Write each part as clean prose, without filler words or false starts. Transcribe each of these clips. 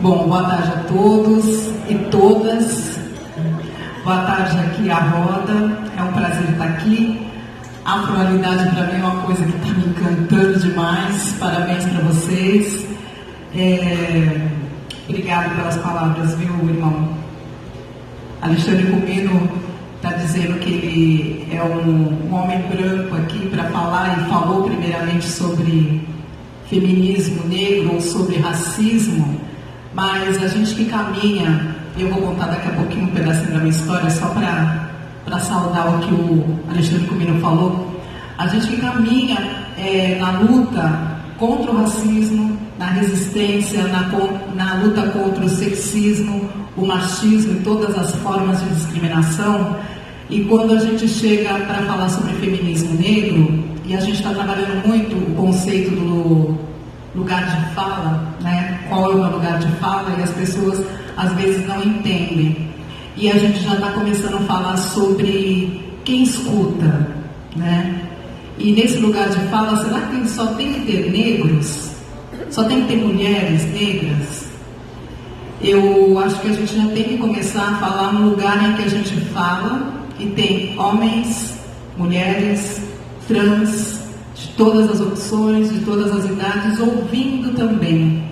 Bom, boa tarde a todos e todas. Boa tarde aqui à roda. É um prazer estar aqui. A pluralidade para mim é uma coisa que está me encantando demais. Parabéns para vocês. Obrigado pelas palavras, viu, irmão? Alexandre Comino está dizendo que ele é um homem branco aqui para falar e falou primeiramente sobre feminismo negro ou sobre racismo, mas a gente que caminha, eu vou contar daqui a pouquinho um pedacinho da minha história só para saudar o que o Alexandre Comino falou. A gente que caminha na luta contra o racismo, na resistência, na luta contra o sexismo, o machismo e todas as formas de discriminação. E quando a gente chega para falar sobre feminismo negro, e a gente está trabalhando muito o conceito do lugar de fala, né? Qual é o meu lugar de fala, e as pessoas às vezes não entendem. E a gente já está começando a falar sobre quem escuta, né? E nesse lugar de fala, será que só tem que ter negros? Só tem que ter mulheres negras? Eu acho que a gente já tem que começar a falar no lugar em que a gente fala e tem homens, mulheres, trans, de todas as opções, de todas as idades, ouvindo também.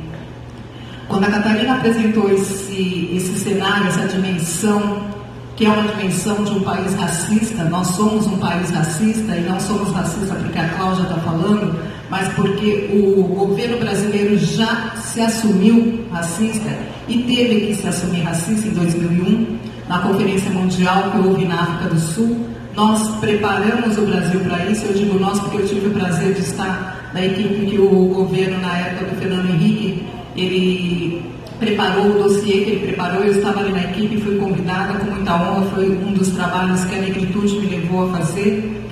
Quando a Catarina apresentou esse cenário, essa dimensão, que é uma dimensão de um país racista, nós somos um país racista e não somos racistas porque a Cláudia está falando, mas porque o governo brasileiro já se assumiu racista e teve que se assumir racista em 2001, na Conferência Mundial que houve na África do Sul. Nós preparamos o Brasil para isso. Eu digo nós porque eu tive o prazer de estar na equipe que o governo, na época do Fernando Henrique, ele preparou o dossiê que ele preparou. Eu estava ali na equipe e fui convidada com muita honra. Foi um dos trabalhos que a negritude me levou a fazer.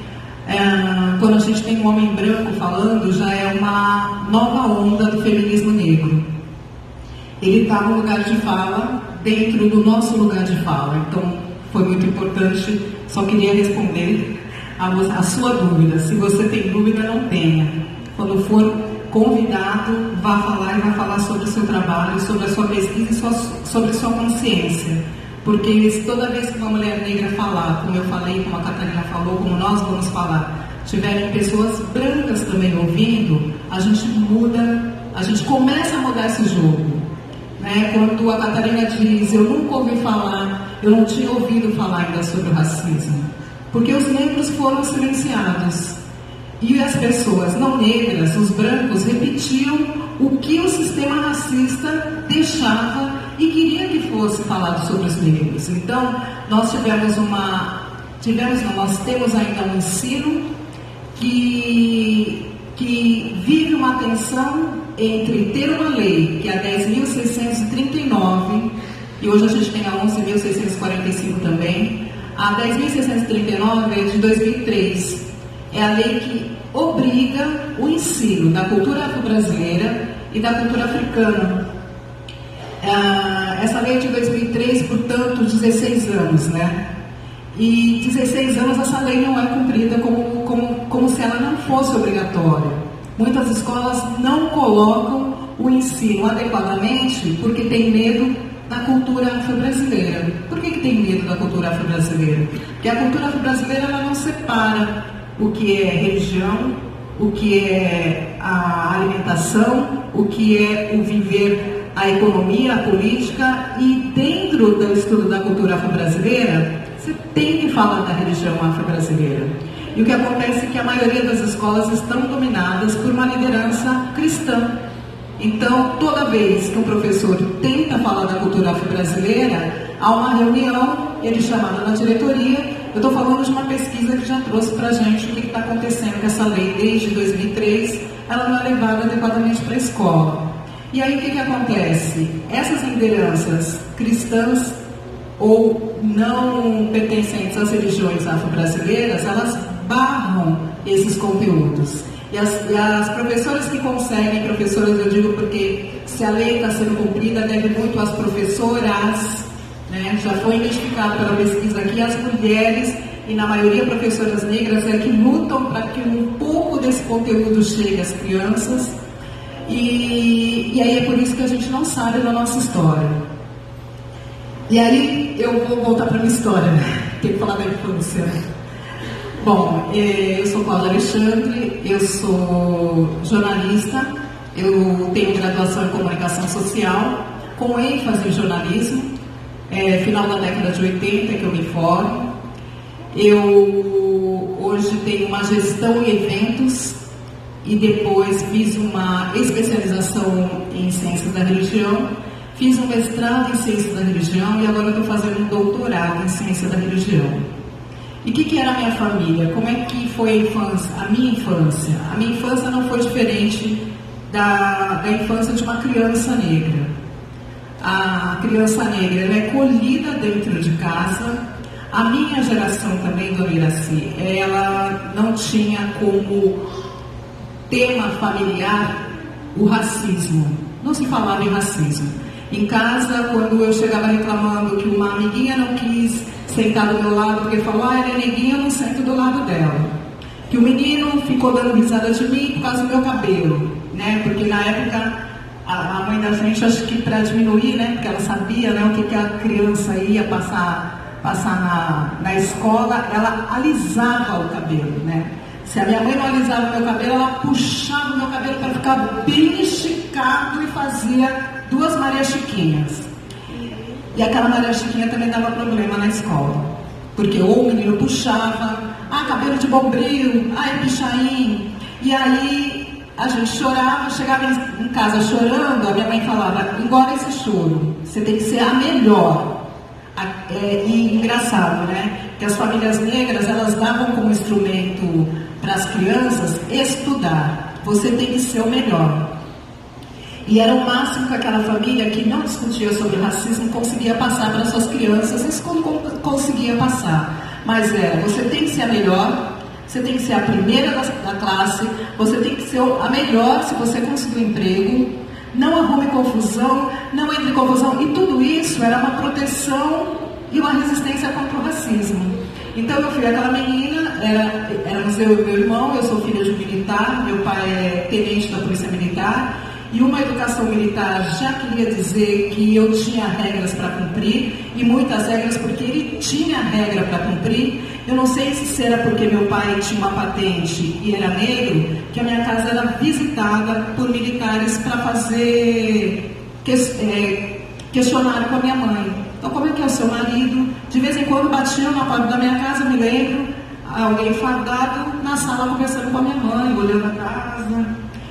Quando a gente tem um homem branco falando, já é uma nova onda do feminismo negro. Ele está no lugar de fala, dentro do nosso lugar de fala. Então, foi muito importante. Só queria responder a sua dúvida. Se você tem dúvida, não tenha. Quando for convidado, vá falar e vai falar sobre o seu trabalho, sobre a sua pesquisa e sobre a sua consciência. Porque toda vez que uma mulher negra falar, como eu falei, como a Catarina falou, como nós vamos falar, tiverem pessoas brancas também ouvindo, a gente muda, a gente começa a mudar esse jogo. Né? Quando a Catarina diz, eu nunca ouvi falar, eu não tinha ouvido falar ainda sobre o racismo, porque os negros foram silenciados. E as pessoas não negras, os brancos, repetiam o que o sistema racista deixava e queria que fosse falado sobre os negros. Então, nós nós temos ainda um ensino que vive uma tensão entre ter uma lei, que é a 10.639, e hoje a gente tem a 11.645 também. A 10.639 é de 2003. É a lei que obriga o ensino da cultura afro-brasileira e da cultura africana. Essa lei é de 2003, portanto, 16 anos, né? E 16 anos essa lei não é cumprida como se ela não fosse obrigatória. Muitas escolas não colocam o ensino adequadamente porque tem medo da cultura afro-brasileira. Por que tem medo da cultura afro-brasileira? Porque a cultura afro-brasileira ela não separa o que é religião, o que é a alimentação, o que é o viver, a economia, a política. E dentro do estudo da cultura afro-brasileira, você tem que falar da religião afro-brasileira. E o que acontece é que a maioria das escolas estão dominadas por uma liderança cristã. Então, toda vez que um professor tenta falar da cultura afro-brasileira, há uma reunião, ele é chamado na diretoria. Eu estou falando de uma pesquisa que já trouxe para a gente o que está acontecendo com essa lei desde 2003, ela não é levada adequadamente para a escola. E aí o que acontece? Essas lideranças cristãs ou não pertencentes às religiões afro-brasileiras, elas barram esses conteúdos. E as professoras que conseguem, professoras eu digo porque se a lei está sendo cumprida, deve muito às professoras, né? Já foi identificado pela pesquisa aqui, as mulheres, e na maioria professoras negras, que lutam para que um pouco desse conteúdo chegue às crianças. E aí é por isso que a gente não sabe da nossa história. E aí eu vou voltar para a minha história, tem que falar da infância. Bom, eu sou Cláudia Alexandre, eu sou jornalista, eu tenho graduação em comunicação social, com ênfase em jornalismo, final da década de 80 que eu me formo. Eu hoje tenho uma gestão em eventos e depois fiz uma especialização em ciências da religião, fiz um mestrado em ciências da religião e agora estou fazendo um doutorado em ciência da religião. E o que era a minha família? Como é que foi a infância? A minha infância? A minha infância não foi diferente da infância de uma criança negra. A criança negra ela é colhida dentro de casa. A minha geração também, Dona Iraci, ela não tinha como tema familiar o racismo. Não se falava em racismo. Em casa, quando eu chegava reclamando que uma amiguinha não quis sentar do meu lado porque falou, ela é neguinha, eu não sento do lado dela. Que o menino ficou dando risada de mim por causa do meu cabelo, né? Porque na época a mãe da gente, acho que para diminuir, né? Porque ela sabia, né, o que a criança ia passar na escola, ela alisava o cabelo, né? Se a minha mãe não alisava o meu cabelo, ela puxava o meu cabelo para ficar bem esticado e fazia 2 Maria Chiquinhas. E aquela Maria Chiquinha também dava problema na escola. Porque ou o menino puxava, cabelo de bombril, é pichain. E aí a gente chorava, chegava em casa chorando, a minha mãe falava, engole esse choro, você tem que ser a melhor. E engraçado, né? Que as famílias negras, elas davam como instrumento para as crianças estudar. Você tem que ser o melhor. E era o máximo que aquela família que não discutia sobre racismo conseguia passar para suas crianças, isso conseguia passar. Mas você tem que ser a melhor, você tem que ser a primeira da classe, você tem que ser a melhor se você conseguir um emprego, não arrume confusão, não entre em confusão. E tudo isso era uma proteção e uma resistência contra o racismo. Então eu fui aquela menina, éramos eu e meu irmão, eu sou filha de um militar, meu pai é tenente da Polícia Militar, e uma educação militar já queria dizer que eu tinha regras para cumprir, e muitas regras porque ele tinha regra para cumprir. Eu não sei se era porque meu pai tinha uma patente e era negro, que a minha casa era visitada por militares para fazer questionário com a minha mãe. Então, como é que é o seu marido? De vez em quando batiam na porta da minha casa, me lembro, alguém fardado na sala conversando com a minha mãe, olhando a casa.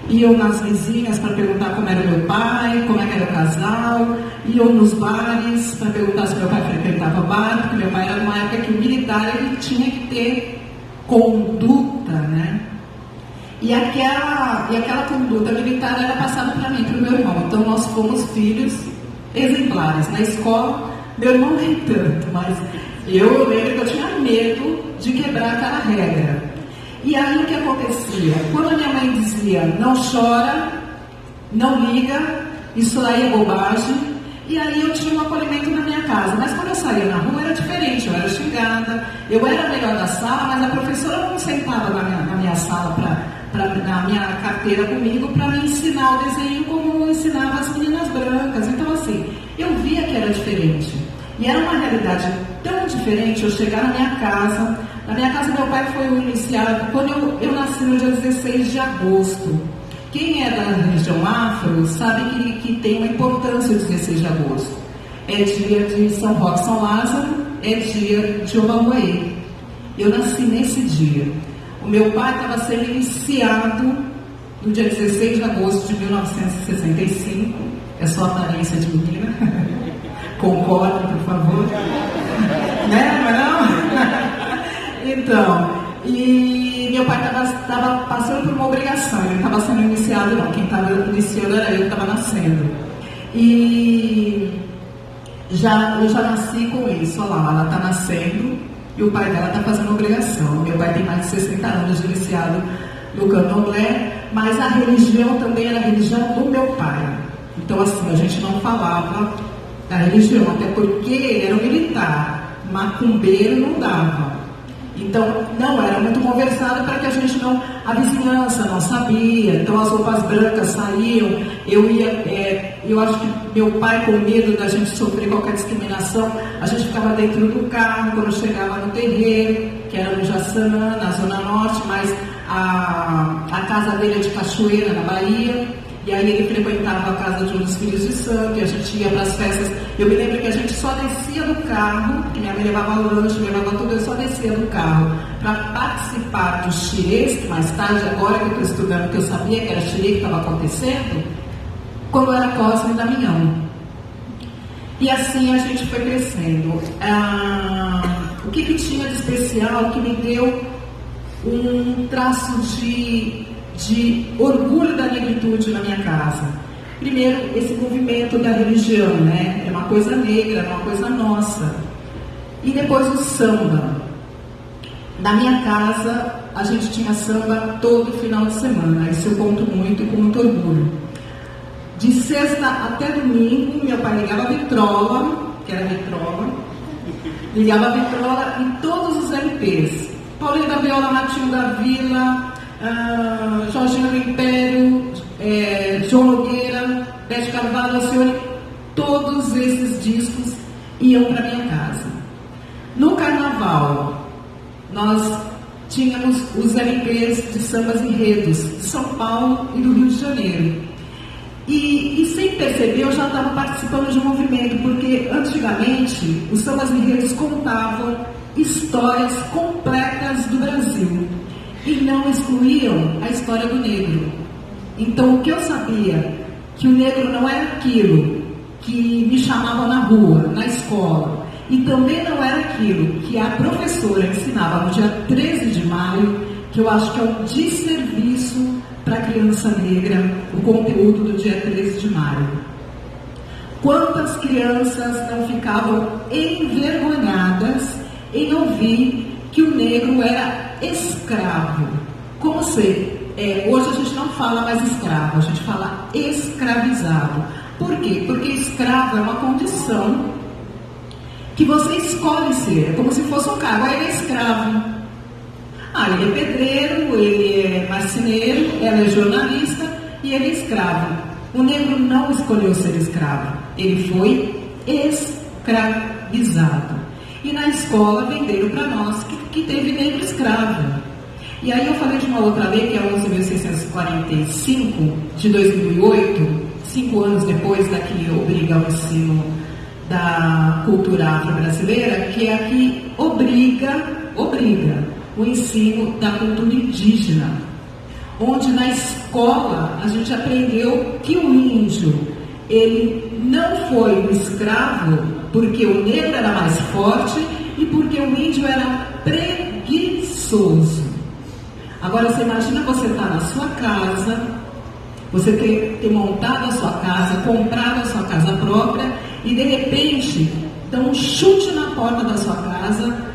Iam nas vizinhas para perguntar como era o meu pai, como é que era o casal. Iam nos bares para perguntar se meu pai frequentava bar, porque meu pai era numa época que o militar ele tinha que ter conduta, né? E aquela conduta militar era passada para mim, para o meu irmão. Então nós fomos filhos exemplares. Na escola, meu irmão nem tanto, mas eu lembro que eu tinha medo de quebrar aquela regra. E aí o que acontecia? Quando a minha mãe dizia, não chora, não liga, isso aí é bobagem, e aí eu tinha um acolhimento na minha casa. Mas quando eu saía na rua era diferente, eu era xingada, eu era a melhor da sala, mas a professora não sentava na minha sala, na minha carteira comigo, para me ensinar o desenho como ensinava as meninas brancas. Então assim, eu via que era diferente. E era uma realidade tão diferente eu chegar na minha casa. Na minha casa, meu pai foi o iniciado quando eu nasci no dia 16 de agosto. Quem é da religião afro sabe que tem uma importância o 16 de agosto. É dia de São Roque, São Lázaro, é dia de Obambuê. Eu nasci nesse dia. O meu pai estava sendo iniciado no dia 16 de agosto de 1965. É só aparência de menina. Concordem, por favor. Né? Mas não? Então, e meu pai estava passando por uma obrigação, ele não estava sendo iniciado não, quem estava iniciando era eu que estava nascendo. E eu já nasci com isso, olha lá, ela está nascendo e o pai dela está fazendo obrigação. Meu pai tem mais de 60 anos de iniciado no candomblé, mas a religião também era a religião do meu pai. Então assim, a gente não falava da religião, até porque ele era um militar, macumbeiro não dava. Então, não era muito conversado para que a gente não... A vizinhança não sabia, então as roupas brancas saíam. Eu acho que meu pai, com medo da gente sofrer qualquer discriminação, a gente ficava dentro do carro quando chegava no terreiro, que era no Jaçanã, na Zona Norte, mas a casa dele é de Cachoeira, na Bahia. E aí ele frequentava a casa de um dos filhos de santo, e a gente ia para as festas. Eu me lembro que a gente só descia do carro, que minha mãe levava lanche, levava tudo, eu só descia do carro para participar dos xirês, que mais tarde, agora que eu estou estudando, que eu sabia que era xirê que estava acontecendo, quando era Cosme e Damião. E assim a gente foi crescendo. O que tinha de especial que me deu um traço de orgulho da negritude na minha casa? Primeiro, esse movimento da religião, né? É uma coisa negra, é uma coisa nossa. E depois o samba. Na minha casa, a gente tinha samba todo final de semana. Isso eu conto muito e com muito orgulho. De sexta até domingo, meu pai ligava a vitrola, que era vitrola, ligava a vitrola em todos os LPs. Paulinho da Viola, Matinho da Vila, Jorginho do Império, João Nogueira, Bete Carvalho, Alcione, todos esses discos iam para minha casa. No carnaval, nós tínhamos os LPs de sambas enredos de São Paulo e do Rio de Janeiro. E sem perceber, eu já estava participando de um movimento, porque antigamente os sambas enredos contavam histórias completas do Brasil e não excluíam a história do negro. Então, o que eu sabia, que o negro não era aquilo que me chamavam na rua, na escola, e também não era aquilo que a professora ensinava no dia 13 de maio, que eu acho que é um desserviço para a criança negra, o conteúdo do dia 13 de maio. Quantas crianças não ficavam envergonhadas em ouvir que o negro era escravo? Como se hoje a gente não fala mais escravo, a gente fala escravizado. Por quê? Porque escravo é uma condição que você escolhe ser, é como se fosse um cargo. Ele é escravo. Ele é pedreiro, ele é marceneiro, ela é jornalista e ele é escravo. O negro não escolheu ser escravo, ele foi escravizado. E na escola venderam para nós que teve negro escravo. E aí eu falei de uma outra lei, que é a 11.645, de 2008, 5 anos depois da que obriga ao ensino da cultura afro-brasileira, que é a que obriga o ensino da cultura indígena, onde na escola a gente aprendeu que o índio, ele não foi um escravo porque o negro era mais forte e porque o índio era preguiçoso. Agora você imagina você estar na sua casa, você ter montado a sua casa, comprado a sua casa própria e de repente dão um chute na porta da sua casa,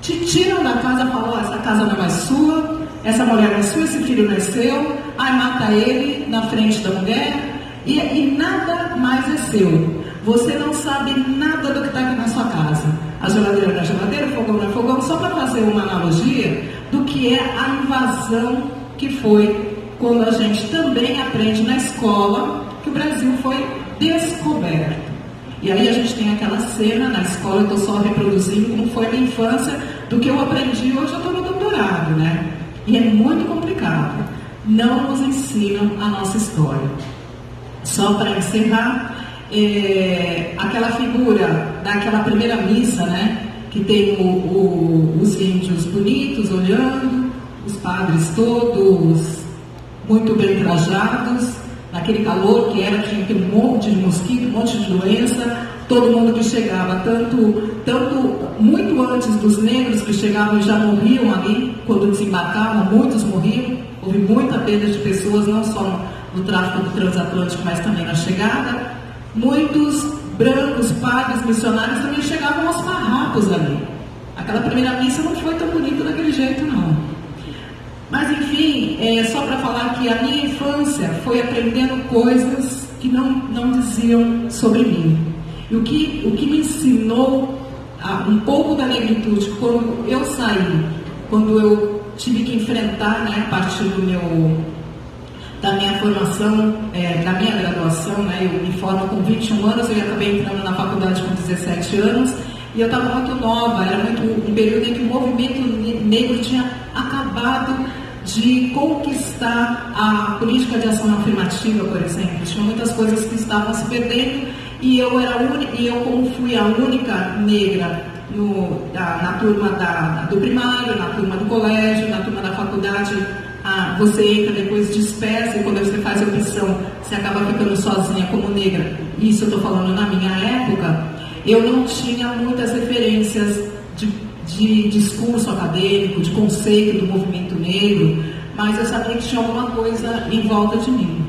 te tiram da casa e falam: essa casa não é mais sua, essa mulher não é sua, esse filho não é seu, mata ele na frente da mulher e nada mais é seu. Você não sabe nada do que está aqui na sua casa. A geladeira não é geladeira, o fogão não é fogão, só para fazer uma analogia do que é a invasão que foi quando a gente também aprende na escola que o Brasil foi descoberto. E aí a gente tem aquela cena na escola, eu estou só reproduzindo como foi a minha infância, do que eu aprendi, hoje eu estou no doutorado, né? E é muito complicado. Não nos ensinam a nossa história. Só para encerrar, aquela figura daquela primeira missa, né? Que tem os índios bonitos olhando, os padres todos muito bem trajados, naquele calor que era, tinha aquele monte de mosquito, um monte de doença, todo mundo que chegava, tanto muito antes dos negros que chegavam e já morriam ali, quando desembarcavam, muitos morriam, houve muita perda de pessoas, não só no tráfico do transatlântico, mas também na chegada. Muitos brancos, padres, missionários também chegavam aos farrapos ali. Aquela primeira missa não foi tão bonita daquele jeito, não. Mas enfim, só para falar que a minha infância foi aprendendo coisas que não diziam sobre mim. E o que me ensinou um pouco da negritude quando eu saí, quando eu tive que enfrentar, né, a partir da minha formação, da minha graduação, né, eu me formo com 21 anos, eu acabei entrando na faculdade com 17 anos, e eu estava muito nova, era um período em que o movimento negro tinha acabado de conquistar a política de ação afirmativa, por exemplo. Tinha muitas coisas que estavam se perdendo, e eu como fui a única negra na turma do primário, na turma do colégio, na turma da faculdade, você entra, depois dispersa, e quando você faz a opção, você acaba ficando sozinha como negra. Isso eu estou falando na minha época. Eu não tinha muitas referências de discurso acadêmico, de conceito do movimento negro, mas eu sabia que tinha alguma coisa em volta de mim.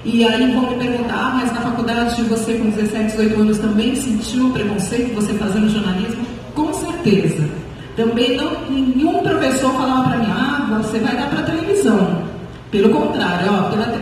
E aí vão me perguntar, mas na faculdade você com 17, 18 anos também sentiu preconceito, você fazendo jornalismo? Com certeza. Também nenhum professor falava para mim, você vai dar para televisão. Pelo contrário,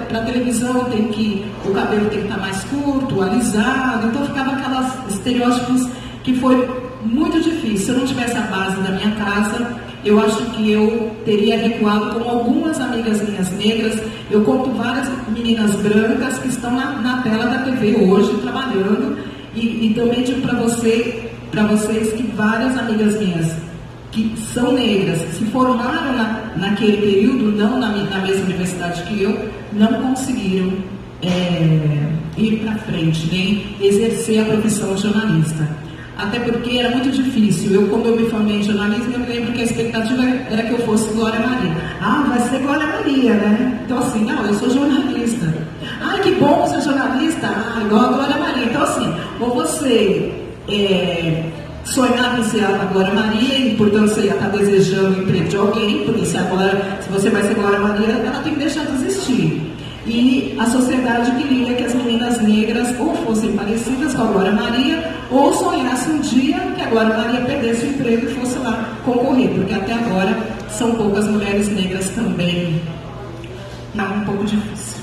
para televisão o cabelo tem que estar mais curto, alisado, então ficava aquelas estereótipos que foi muito difícil. Se eu não tivesse a base da minha casa, eu acho que eu teria recuado com algumas amigas minhas negras. Eu conto várias meninas brancas que estão na tela da TV hoje, trabalhando, e também digo para vocês que várias amigas minhas que são negras, que se formaram naquele período, não na mesma universidade que eu, não conseguiram ir para frente, nem exercer a profissão de jornalista. Até porque era muito difícil. Quando eu me formei em jornalismo, eu me lembro que a expectativa era que eu fosse Glória Maria. Vai ser Glória Maria, né? Então assim, não, eu sou jornalista. Que bom ser jornalista. Igual a Glória Maria. Então assim, ou você sonhar em ser a Glória Maria, e portanto você ia estar desejando o emprego de alguém, porque se você vai ser Glória Maria, ela tem que deixar de existir. E a sociedade queria que as meninas negras ou fossem parecidas com a Glória Maria, ou sonhassem um dia que a Glória Maria perdesse o emprego e fosse lá concorrer, porque até agora são poucas mulheres negras também. É um pouco difícil.